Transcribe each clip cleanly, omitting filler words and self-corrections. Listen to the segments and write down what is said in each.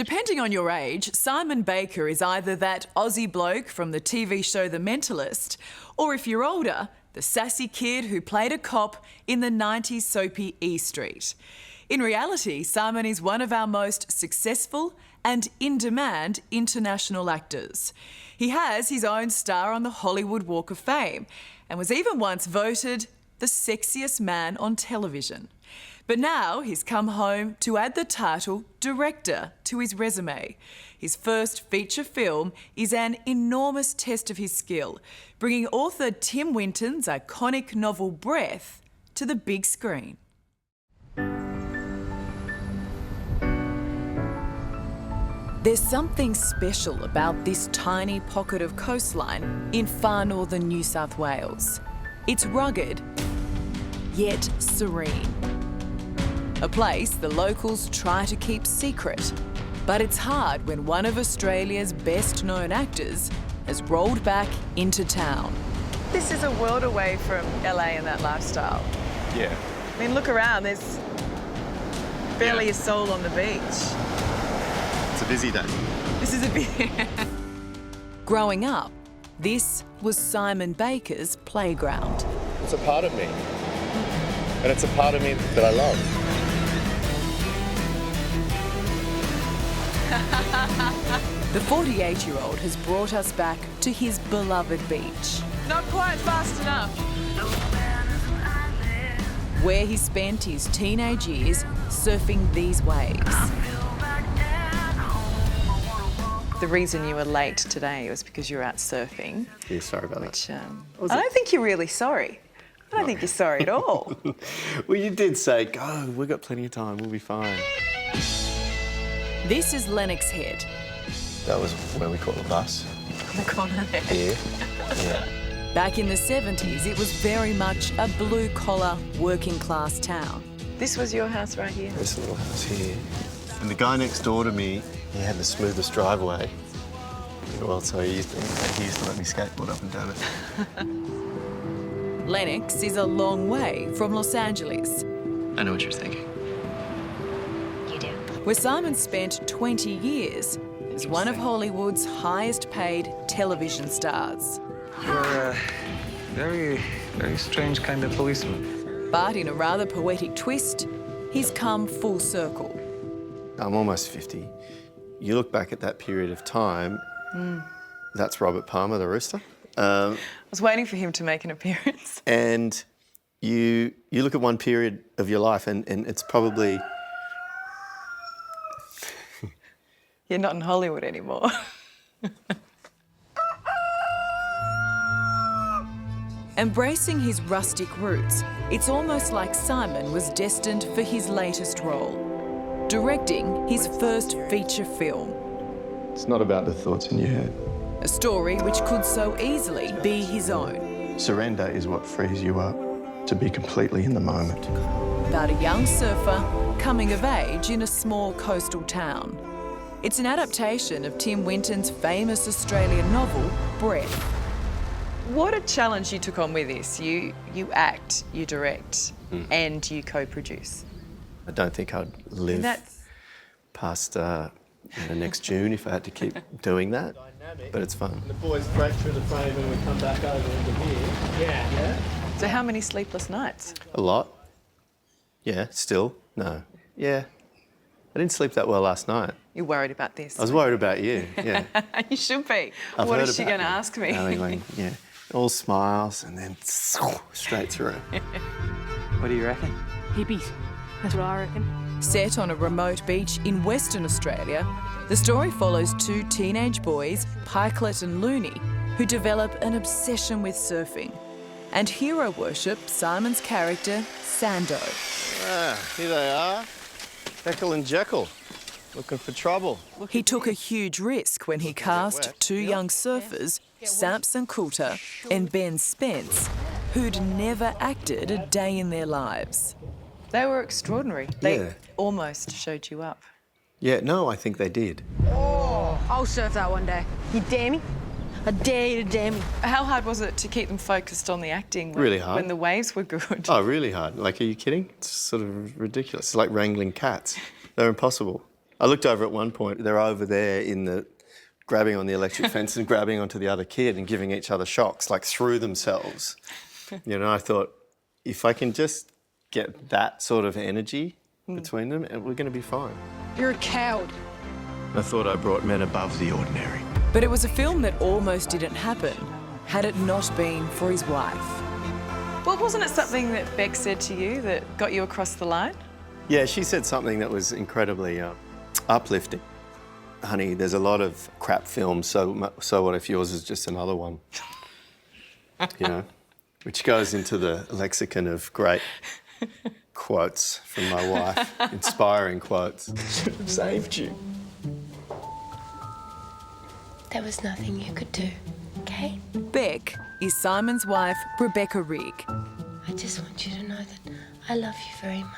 Depending on your age, Simon Baker is either that Aussie bloke from the TV show The Mentalist, or if you're older, the sassy kid who played a cop in the 90s soapy E Street. In reality, Simon is one of our most successful and in-demand international actors. He has his own star on the Hollywood Walk of Fame and was even once voted the sexiest man on television. But now he's come home to add the title Director to his resume. His first feature film is an enormous test of his skill, bringing author Tim Winton's iconic novel Breath to the big screen. There's something special about this tiny pocket of coastline in far northern New South Wales. It's rugged, yet serene. A place the locals try to keep secret. But it's hard when one of Australia's best-known actors has rolled back into town. This is a world away from LA and that lifestyle. Yeah. I mean, look around, there's barely a soul on the beach. It's a busy day. This is a bit... Growing up, this was Simon Baker's playground. It's a part of me. And it's a part of me that I love. The 48-year-old has brought us back to his beloved beach. Not quite fast enough. Where he spent his teenage years surfing these waves. The reason you were late today was because you were out surfing. Yeah, sorry about which, that. I don't think you're really sorry. I don't think you're sorry at all. Well, you did say, go, we've got plenty of time, we'll be fine. This is Lennox Head. That was where we caught the bus. The corner there. Here. Yeah. Back in the 70s, it was very much a blue-collar, working-class town. This was your house right here? This little house here. And the guy next door to me, he had the smoothest driveway. Well, so he used to let me skateboard up and down it. Lennox is a long way from Los Angeles. I know what you're thinking. You do. Where Simon spent 20 years as one of Hollywood's highest-paid television stars. You're a very, very strange kind of policeman. But in a rather poetic twist, he's come full circle. I'm almost 50. You look back at that period of time, that's Robert Palmer, the rooster. I was waiting for him to make an appearance. And you look at one period of your life and it's probably... You're not in Hollywood anymore. Embracing his rustic roots, it's almost like Simon was destined for his latest role, directing his first feature film. It's not about the thoughts in your head. A story which could so easily be his own. Surrender is what frees you up to be completely in the moment. About a young surfer coming of age in a small coastal town. It's an adaptation of Tim Winton's famous Australian novel, Breath. What a challenge you took on with this. You act, you direct, and you co-produce. I don't think I'd live past next June if I had to keep doing that, but it's fun. The boys break through the frame and we come back over into here. Yeah. So how many sleepless nights? A lot. Yeah, still. No. Yeah. I didn't sleep that well last night. You're worried about this? I was worried about you, yeah. You should be. I've What heard is she about going to you. ask me? Anyway, yeah. All smiles and then straight through. What do you reckon? Hippies. That's what I reckon. Set on a remote beach in Western Australia, the story follows two teenage boys, Pikelet and Looney, who develop an obsession with surfing and hero worship Simon's character, Sando. Ah, here they are. Heckle and Jekyll, looking for trouble. He took a huge risk when he cast two young surfers, Samson Coulter and Ben Spence, who'd never acted a day in their lives. They were extraordinary. They almost showed you up. Yeah, no, I think they did. Oh, I'll surf that one day. You dare me? I dare you to dare me. How hard was it to keep them focused on the acting Really hard. when the waves were good? Oh, really hard. Like, are you kidding? It's sort of ridiculous. It's like wrangling cats. They're impossible. I looked over at one point. They're over there grabbing on the electric fence and grabbing onto the other kid and giving each other shocks, like through themselves. You know, I thought, if I can just get that sort of energy between them, we're going to be fine. You're a coward. I thought I brought men above the ordinary. But it was a film that almost didn't happen had it not been for his wife. Well, wasn't it something that Beck said to you that got you across the line? Yeah, she said something that was incredibly uplifting. Honey, there's a lot of crap films, so what if yours is just another one? You know, which goes into the lexicon of great quotes from my wife, inspiring quotes. Should have saved you. There was nothing you could do, okay? Beck is Simon's wife, Rebecca Rigg. I just want you to know that I love you very much.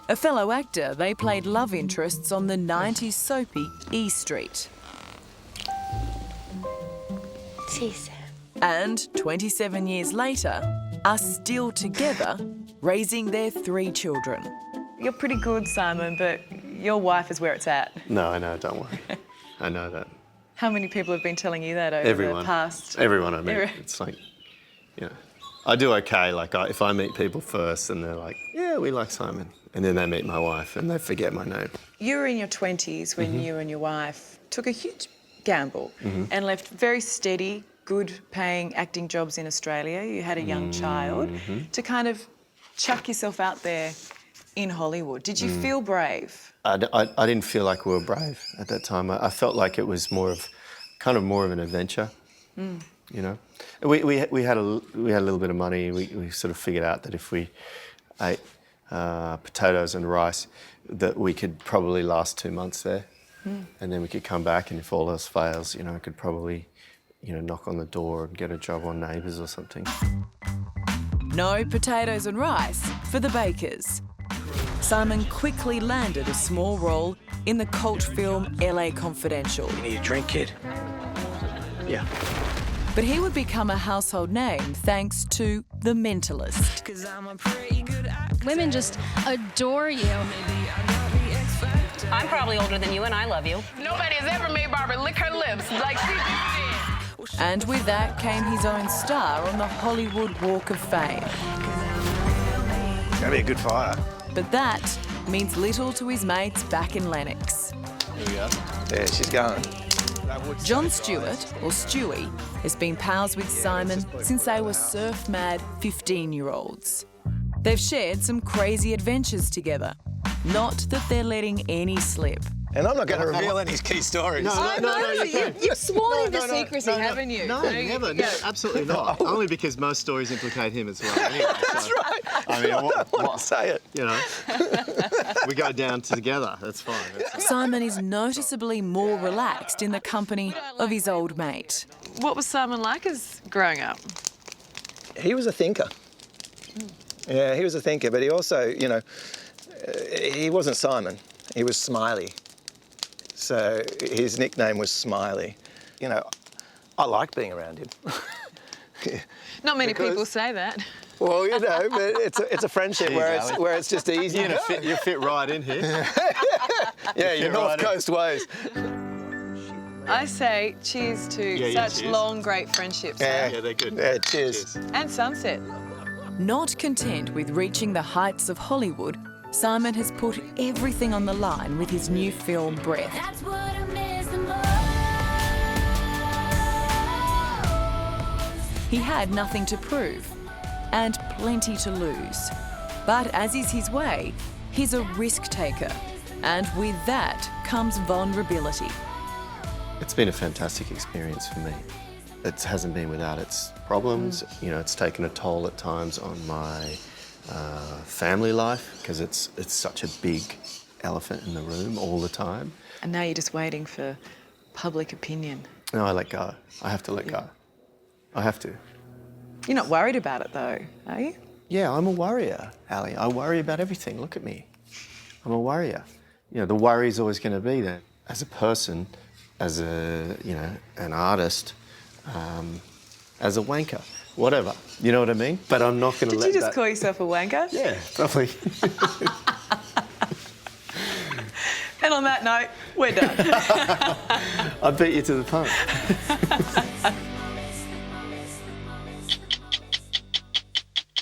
A fellow actor, they played love interests on the 90s soapy E Street. See, Sam. And 27 years later, are still together, raising their 3 children. You're pretty good, Simon, but your wife is where it's at. No, I know, don't worry. I know that. How many people have been telling you that over the past? Everyone I meet. It's like, you know, I do okay. Like, if I meet people first and they're like, yeah, we like Simon. And then they meet my wife and they forget my name. You were in your 20s when you and your wife took a huge gamble and left very steady, good-paying acting jobs in Australia. You had a young child to kind of chuck yourself out there in Hollywood. Did you feel brave? I didn't feel like we were brave at that time. I felt like it was more of an adventure. You know, we had a little bit of money. We sort of figured out that if we ate potatoes and rice, that we could probably last 2 months there, and then we could come back. And if all else fails, you know, I could probably, you know, knock on the door and get a job on Neighbours or something. No potatoes and rice for the Bakers. Simon quickly landed a small role in the cult film LA Confidential. You need a drink, kid? Yeah. But he would become a household name thanks to The Mentalist. Women just adore you. I'm probably older than you and I love you. Nobody has ever made Barbara lick her lips like she just did. And with that came his own star on the Hollywood Walk of Fame. It's gonna be a good fire. But that means little to his mates back in Lennox. Here we are. Yeah, she's going. John Stewart, or Stewie, has been pals with Simon since they were surf-mad 15-year-olds. They've shared some crazy adventures together. Not that they're letting any slip. And I'm not going to reveal any key stories. You've sworn into secrecy, haven't you? No, never. No, absolutely not. Only because most stories implicate him as well. Anyway, That's right. I mean, I don't want to say it. You know, we go down together. That's fine. Simon is noticeably more relaxed in the company of his old mate. What was Simon like as growing up? He was a thinker. Yeah, he was a thinker, but he also, you know, he wasn't Simon. He was Smiley. So his nickname was Smiley. You know, I liked being around him. Not many people say that. Well, you know, but it's a friendship where it's just easy. You fit right in here. Yeah, your North Coast ways. I say cheers to such cheers. long, great friendships. Yeah, they're good. Yeah, cheers. And Sunset. Not content with reaching the heights of Hollywood, Simon has put everything on the line with his new film, Breath. He had nothing to prove and plenty to lose. But as is his way, he's a risk taker. And with that comes vulnerability. It's been a fantastic experience for me. It hasn't been without its problems. You know, it's taken a toll at times on my family life because it's such a big elephant in the room all the time. And now you're just waiting for public opinion. No, I let go. I have to let go. I have to. You're not worried about it though, are you? Yeah, I'm a worrier, Ali. I worry about everything. Look at me. I'm a worrier. You know, the worry's always going to be there. As a person, as a, you know, an artist, as a wanker, whatever. You know what I mean? But I'm not going to let that... Did you just call yourself a wanker? Yeah, probably. And on that note, we're done. I beat you to the punch.